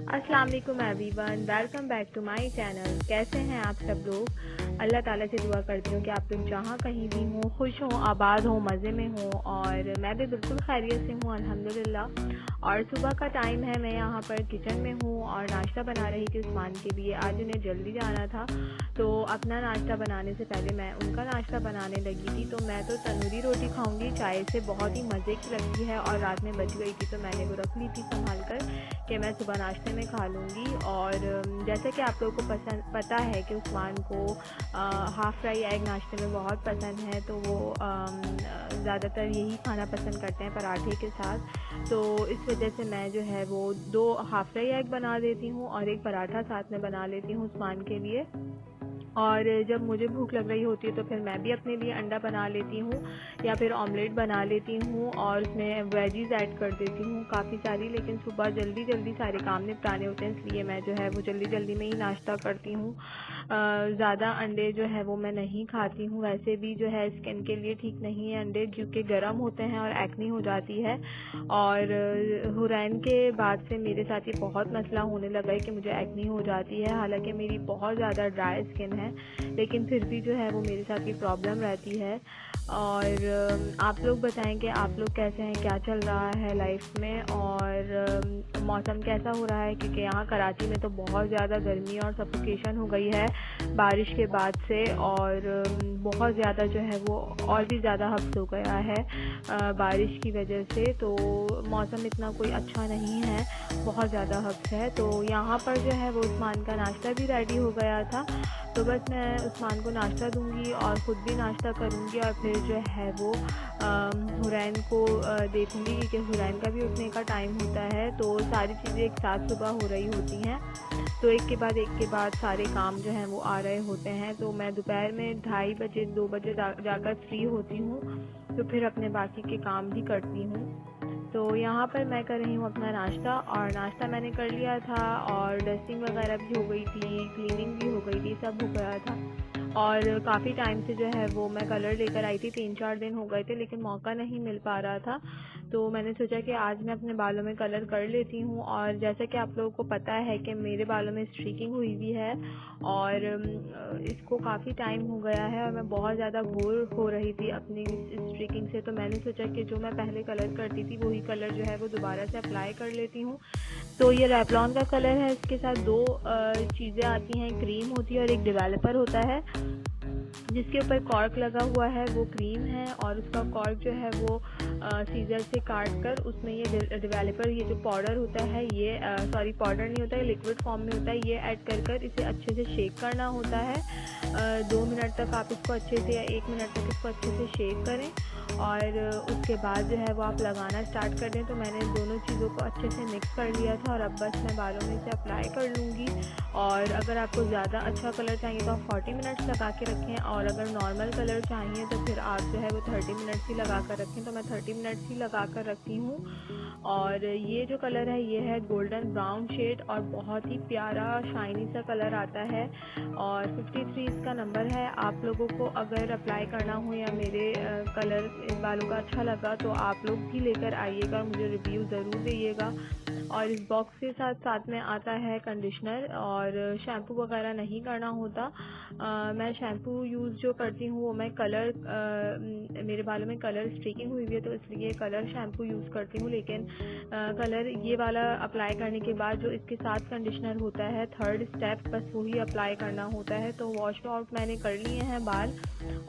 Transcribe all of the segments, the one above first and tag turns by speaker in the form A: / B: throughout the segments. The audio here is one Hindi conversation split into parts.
A: अस्सलाम वालेकुम everyone, welcome back to my channel. कैसे हैं आप सब लोग। अल्लाह ताला से दुआ करती हूँ कि आप लोग जहाँ कहीं भी हों, खुश हों, आबाद हों, मज़े में हों। और मैं भी बिल्कुल खैरियत से हूँ अल्हम्दुलिल्लाह। और सुबह का टाइम है, मैं यहाँ पर किचन में हूँ और नाश्ता बना रही थी उस्मान के लिए। आज उन्हें जल्दी जाना था, तो अपना नाश्ता बनाने से पहले मैं उनका नाश्ता बनाने लगी थी। तो मैं तो तंदूरी रोटी खाऊंगी, चाय से बहुत ही मज़े की लगती है। और रात में बच गई थी तो मैंने वो रख ली थी संभाल कर कि मैं सुबह नाश्ते में खा लूँगी। और जैसे कि आप लोगों को पता है कि उस्मान को हाफ़ फ्राई एग नाश्ते में बहुत पसंद है, तो वो ज़्यादातर यही खाना पसंद करते हैं पराठे के साथ। तो इस वजह से मैं जो है वो 2 हाफ़ फ्राई एग बना देती हूँ और एक पराठा साथ में बना लेती हूँ उस्मान के लिए। और जब मुझे भूख लग रही होती है तो फिर मैं भी अपने लिए अंडा बना लेती हूँ या फिर ऑमलेट बना लेती हूँ और उसमें वेजीज़ ऐड कर देती हूँ काफ़ी सारी। लेकिन सुबह जल्दी जल्दी सारे काम निपटाने होते हैं, इसलिए मैं जो है वो जल्दी जल्दी में ही नाश्ता करती हूँ। ज़्यादा अंडे जो है वो मैं नहीं खाती हूँ, वैसे भी जो है स्किन के लिए ठीक नहीं है अंडे, क्योंकि गर्म होते हैं और एक्ने हो जाती है। और हुरैन के बाद से मेरे साथ ये बहुत मसला होने लगा है कि मुझे एक्ने हो जाती है। हालांकि मेरी बहुत ज़्यादा ड्राई स्किन है, लेकिन फिर भी जो है वो मेरे साथ ये प्रॉब्लम रहती है। और आप लोग बताएं कि आप लोग कैसे हैं, क्या चल रहा है लाइफ में, और मौसम कैसा हो रहा है। क्योंकि यहाँ कराची में तो बहुत ज़्यादा गर्मी और सफोकेशन हो गई है बारिश के बाद से। और बहुत ज़्यादा जो है वो और भी ज़्यादा हब्स हो गया है बारिश की वजह से। तो मौसम इतना कोई अच्छा नहीं है, बहुत ज़्यादा हब्स है। तो यहाँ पर जो है वो उस्मान का नाश्ता भी रेडी हो गया था, तो बस मैं उस्मान को नाश्ता दूंगी और ख़ुद भी नाश्ता करूंगी। और फिर जो है वो हुरैन को देखूंगी, क्योंकि हुरैन का भी उठने का टाइम होता है। तो सारी चीज़ें एक साथ सुबह हो रही होती हैं, तो एक के बाद सारे काम जो हैं वो आ रहे होते हैं। तो मैं दोपहर में 2:30 बजे 2 बजे जाकर फ्री होती हूँ, तो फिर अपने बाकी के काम भी करती हूँ। तो यहाँ पर मैं कर रही हूँ अपना नाश्ता, और नाश्ता मैंने कर लिया था और डस्टिंग वगैरह भी हो गई थी, क्लीनिंग भी हो गई थी, सब हो गया था। और काफ़ी टाइम से जो है वो मैं कलर लेकर आई थी, 3-4 दिन हो गए थे, लेकिन मौका नहीं मिल पा रहा था। तो मैंने सोचा कि आज मैं अपने बालों में कलर कर लेती हूँ। और जैसा कि आप लोगों को पता है कि मेरे बालों में स्ट्रीकिंग हुई हुई है, और इसको काफ़ी टाइम हो गया है और मैं बहुत ज़्यादा बोर हो रही थी अपनी इस स्ट्रीकिंग से। तो मैंने सोचा कि जो मैं पहले कलर करती थी वही कलर जो है वो दोबारा से अप्लाई कर लेती हूँ। तो ये रेवलॉन का कलर है, इसके साथ 2 चीज़ें आती हैं, क्रीम होती है और एक डेवलपर होता है जिसके ऊपर कॉर्क लगा हुआ है, वो क्रीम है। और उसका कॉर्क जो है वो सीजर से काट कर उसमें ये डेवलपर, ये जो पाउडर होता है, ये सॉरी पाउडर नहीं होता है, लिक्विड फॉर्म में होता है, ये ऐड कर इसे अच्छे से शेक करना होता है। 2 मिनट तक आप इसको अच्छे से, या 1 मिनट तक इसको अच्छे से शेक करें, और उसके बाद जो है वो आप लगाना स्टार्ट कर दें। तो मैंने दोनों चीज़ों को अच्छे से मिक्स कर लिया था और अब बस मैं बालों में इसे अप्लाई कर लूँगी। और अगर आपको ज़्यादा अच्छा कलर चाहिए तो आप 40 मिनट्स लगा के रखें, और अगर नॉर्मल कलर चाहिए तो फिर आप जो है वो 30 मिनट्स ही लगा कर रखें। तो मैं 30 मिनट्स ही लगा कर रखती हूँ। और ये जो कलर है ये है गोल्डन ब्राउन शेड, और बहुत ही प्यारा शाइनी सा कलर आता है। और 53 इसका नंबर है। आप लोगों को अगर अप्लाई करना हो या मेरे कलर बालों का अच्छा लगा तो आप लोग भी लेकर आइएगा, मुझे रिव्यू ज़रूर दीजिएगा। और इस बॉक्स के साथ साथ में आता है कंडीशनर, और शैम्पू वगैरह नहीं करना होता। मैं शैम्पू यूज़ जो करती हूँ वो मैं कलर, मेरे बालों में कलर स्ट्रीकिंग हुई है तो इसलिए कलर शैम्पू यूज़ करती हूँ। लेकिन कलर ये वाला अप्लाई करने के बाद जो इसके साथ कंडीशनर होता है, 3rd स्टेप, बस वही अप्लाई करना होता है। तो वॉश आउट मैंने कर लिए हैं बाल,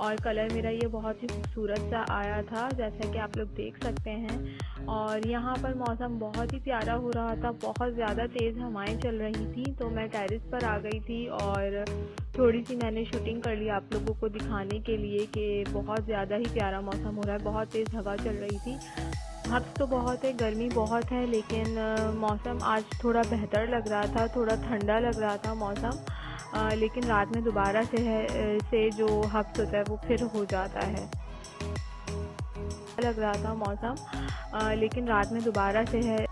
A: और कलर मेरा ये बहुत ही खूबसूरत सा आया था, जैसा कि आप लोग देख सकते हैं। और यहाँ पर मौसम बहुत ही प्यारा हो रहा था, बहुत ज़्यादा तेज़ हवाएं चल रही थी। तो मैं टेरेस पर आ गई थी और थोड़ी सी मैंने शूटिंग कर ली आप लोगों को दिखाने के लिए कि बहुत ज़्यादा ही प्यारा मौसम हो रहा है, बहुत तेज़ हवा चल रही थी। हब्स तो बहुत है, गर्मी बहुत है, लेकिन मौसम आज थोड़ा बेहतर लग रहा था, थोड़ा ठंडा लग रहा था मौसम। लेकिन रात में दोबारा से जो हब्स होता है वो फिर हो जाता है, लग रहा था मौसम। लेकिन रात में दोबारा से है।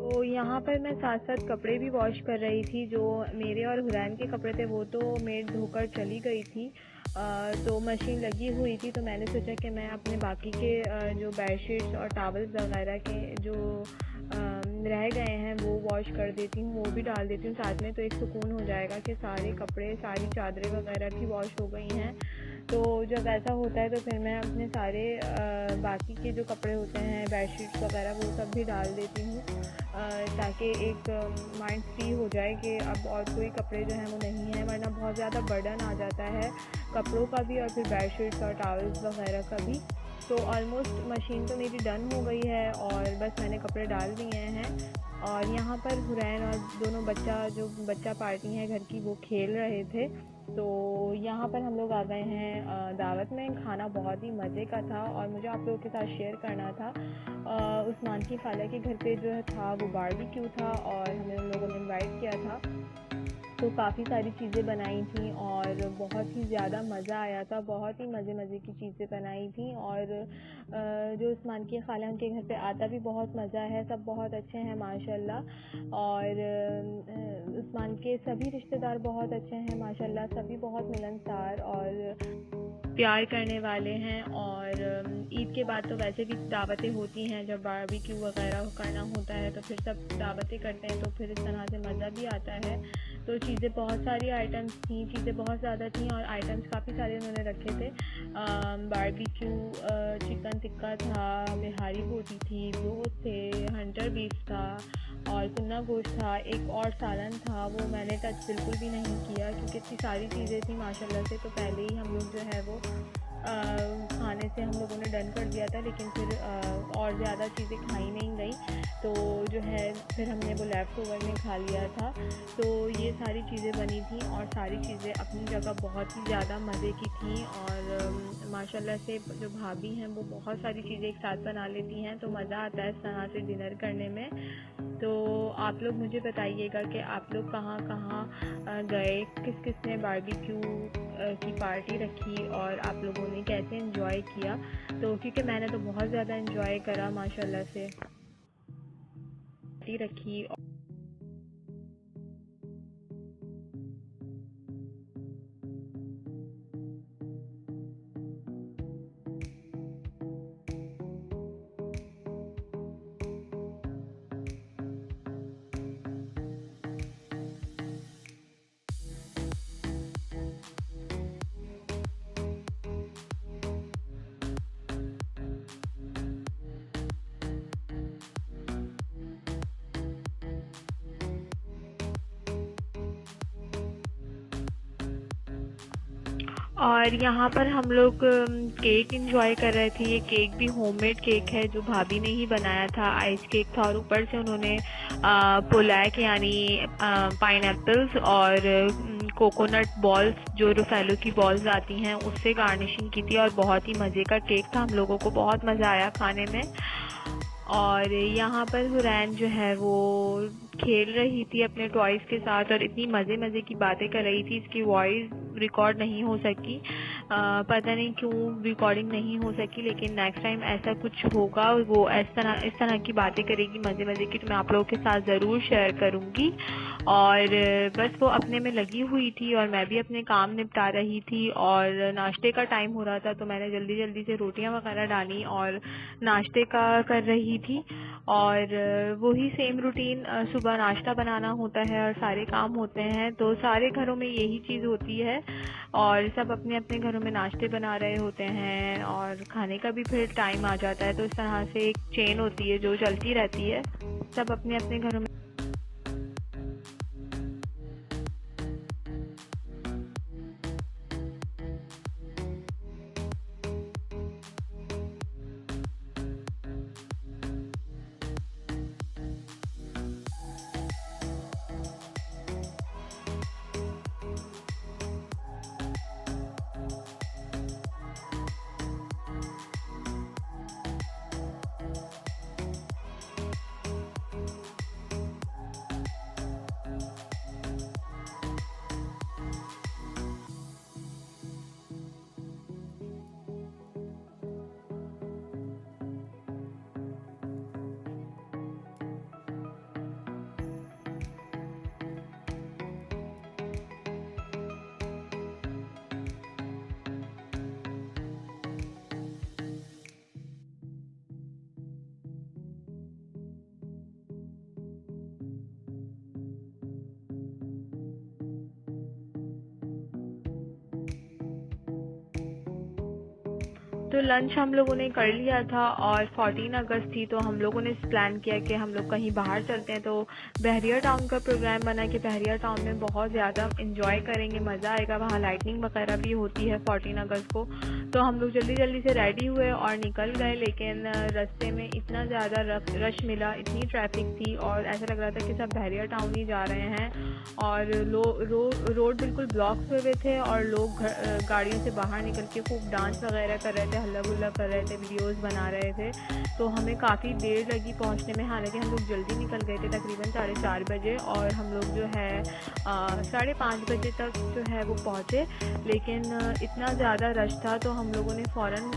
A: तो यहाँ पर मैं साथ साथ कपड़े भी वॉश कर रही थी। जो मेरे और हुरैन के कपड़े थे वो तो मेड धोकर चली गई थी, तो मशीन लगी हुई थी। तो मैंने सोचा कि मैं अपने बाकी के जो बेडशीट्स और टॉवल्स वगैरह के जो रह गए हैं वो वॉश कर देती हूँ, वो भी डाल देती हूँ साथ में। तो एक सुकून हो जाएगा कि सारे कपड़े, सारी चादरें वगैरह की वॉश हो गई हैं। तो जब ऐसा होता है तो फिर मैं अपने सारे बाकी के जो कपड़े होते हैं, बेडशीट्स वगैरह, वो सब भी डाल देती हूँ, ताकि एक माइंड फ्री हो जाए कि अब और कोई कपड़े जो हैं वो नहीं हैं, वरना बहुत ज़्यादा बर्डन आ जाता है कपड़ों का भी और फिर बेडशीट्स और टॉवल्स वगैरह का भी। तो ऑलमोस्ट मशीन तो मेरी डन हो गई है और बस मैंने कपड़े डाल दिए हैं। और यहाँ पर हुरैन और दोनों बच्चा पार्टी है घर की, वो खेल रहे थे। तो यहाँ पर हम लोग आ गए हैं दावत में। खाना बहुत ही मज़े का था और मुझे आप लोगों के साथ शेयर करना था। उस्मान की खाला के घर पे जो है था वो बारबेक्यू था और हमें उन लोगों ने इनवाइट किया था। तो काफ़ी सारी चीज़ें बनाई थी और बहुत ही ज़्यादा मज़ा आया था। बहुत ही मज़े की चीज़ें बनाई थी और जो उस्मान की खाला उनके घर पे आता भी बहुत मज़ा है। सब बहुत अच्छे हैं माशाल्लाह। और उस्मान के सभी रिश्तेदार बहुत अच्छे हैं माशाल्लाह। सभी बहुत मिलनसार और प्यार करने वाले हैं। और ईद के बाद तो वैसे भी दावतें होती हैं, जब बारबेक्यू वगैरह करना होता है तो फिर सब दावतें करते हैं, तो फिर इस तरह से मज़ा भी आता है। तो चीज़ें बहुत सारी आइटम्स थी, चीज़ें बहुत ज़्यादा थी और आइटम्स काफ़ी सारे उन्होंने रखे थे। बारबेक्यू चिकन टिक्का था, बिहारी बोटी थी, रोस्ट थे, हंटर बीफ था और कुन्ना गोश्त था। एक और सालन था, वो मैंने टच बिल्कुल भी नहीं किया क्योंकि इतनी सारी चीज़ें थी माशाल्लाह से। तो पहले ही हम लोग जो है वो खाने से हम लोगों ने डन कर दिया था, लेकिन फिर और ज़्यादा चीज़ें खाई नहीं गई, तो जो है फिर हमने वो लेफ़्ट ओवर में खा लिया था। तो ये सारी चीज़ें बनी थी और सारी चीज़ें अपनी जगह बहुत ही ज़्यादा मज़े की थी। और माशाल्लाह से जो भाभी हैं वो बहुत सारी चीज़ें एक साथ बना लेती हैं, तो मज़ा आता है इस तरह से डिनर करने में। तो आप लोग मुझे बताइएगा कि आप लोग कहाँ गए, किस ने बारबेक्यू की पार्टी रखी और आप लोगों ने कैसे एंजॉय किया। तो क्योंकि मैंने तो बहुत ज़्यादा एंजॉय करा माशाल्लाह से पार्टी रखी। और यहाँ पर हम लोग केक एंजॉय कर रहे थे। ये केक भी होममेड केक है जो भाभी ने ही बनाया था। आइस केक था और ऊपर से उन्होंने पोलैक यानी पाइनएप्पल्स और कोकोनट बॉल्स, जो रुफेलो की बॉल्स आती हैं, उससे गार्निशिंग की थी और बहुत ही मज़े का केक था। हम लोगों को बहुत मज़ा आया खाने में। और यहाँ पर हुरैन जो है वो खेल रही थी अपने टॉयज़ के साथ और इतनी मज़े की बातें कर रही थी। इसकी वॉइस रिकॉर्ड नहीं हो सकी, पता नहीं क्यों रिकॉर्डिंग नहीं हो सकी, लेकिन नेक्स्ट टाइम ऐसा कुछ होगा, वो इस तरह की बातें करेगी मज़े की, तो मैं आप लोगों के साथ ज़रूर शेयर करूँगी। और बस वो अपने में लगी हुई थी और मैं भी अपने काम निपटा रही थी और नाश्ते का टाइम हो रहा था, तो मैंने जल्दी से रोटियां वगैरह डाली और नाश्ते का कर रही थी। और वही सेम रूटीन, सुबह नाश्ता बनाना होता है और सारे काम होते हैं, तो सारे घरों में यही चीज़ होती है और सब अपने अपने घरों में नाश्ते बना रहे होते हैं और खाने का भी फिर टाइम आ जाता है। तो इस तरह से एक चेन होती है जो चलती रहती है, सब अपने अपने घरों में। तो लंच हम लोगों ने कर लिया था और 14 अगस्त थी, तो हम लोगों ने प्लान किया कि हम लोग कहीं बाहर चलते हैं। तो बहरिया टाउन का प्रोग्राम बना कि बहरिया टाउन में बहुत ज़्यादा इंजॉय करेंगे, मज़ा आएगा, वहाँ लाइटनिंग वगैरह भी होती है 14 अगस्त को। तो हम लोग जल्दी जल्दी से रेडी हुए और निकल गए, लेकिन रास्ते में इतना ज़्यादा रश मिला, इतनी ट्रैफिक थी और ऐसा लग रहा था कि सब बहरिया टाउन ही जा रहे हैं। और रोड बिल्कुल ब्लॉक हुए थे और लोग गाड़ियों से बाहर निकल के खूब डांस वगैरह कर रहे थे, हल्ला गुल्ला कर रहे थे, वीडियोस बना रहे थे। तो हमें काफ़ी देर लगी पहुंचने में, हालांकि हम लोग जल्दी निकल गए थे, तकरीबन 4:30 बजे, और हम लोग जो है 5:30 बजे तक जो है वो पहुँचे। लेकिन इतना ज़्यादा रश था तो हम लोगों ने फ़ौरन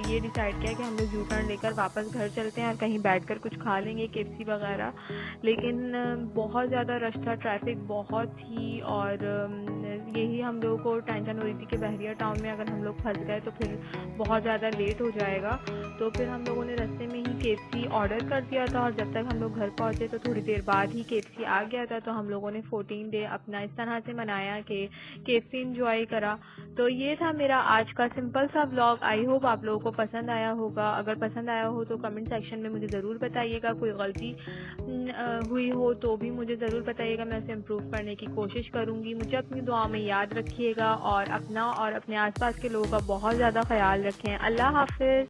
A: ये डिसाइड किया कि हम लोग यू टर्न लेकर वापस घर चलते हैं और कहीं बैठकर कुछ खा लेंगे, केएफसी वगैरह। लेकिन बहुत ज़्यादा रश था, ट्रैफिक बहुत थी, और यही हम लोगों को टेंशन हो रही थी कि बहरिया टाउन में अगर हम लोग फंस गए तो फिर बहुत ज़्यादा लेट हो जाएगा। तो फिर हम लोगों ने रास्ते में ही केएफसी ऑर्डर कर दिया था, और जब तक हम लोग घर पहुँचे तो थोड़ी देर बाद ही केएफसी आ गया था। तो हम लोगों ने 14 डे अपना इस तरह से मनाया कि केएफसी इंजॉय करा। तो ये था मेरा आज का सिंपल सा व्लॉग। आई होप आप लोगों को पसंद आया होगा। अगर पसंद आया हो तो कमेंट सेक्शन में मुझे ज़रूर बताइएगा, कोई गलती हुई हो तो भी मुझे ज़रूर बताइएगा, मैं उसे इम्प्रूव करने की कोशिश करूँगी। मुझे अपनी दुआ में याद रखिएगा और अपना और अपने आसपास के लोगों का बहुत ज़्यादा ख्याल रखें। अल्लाह हाफिज़।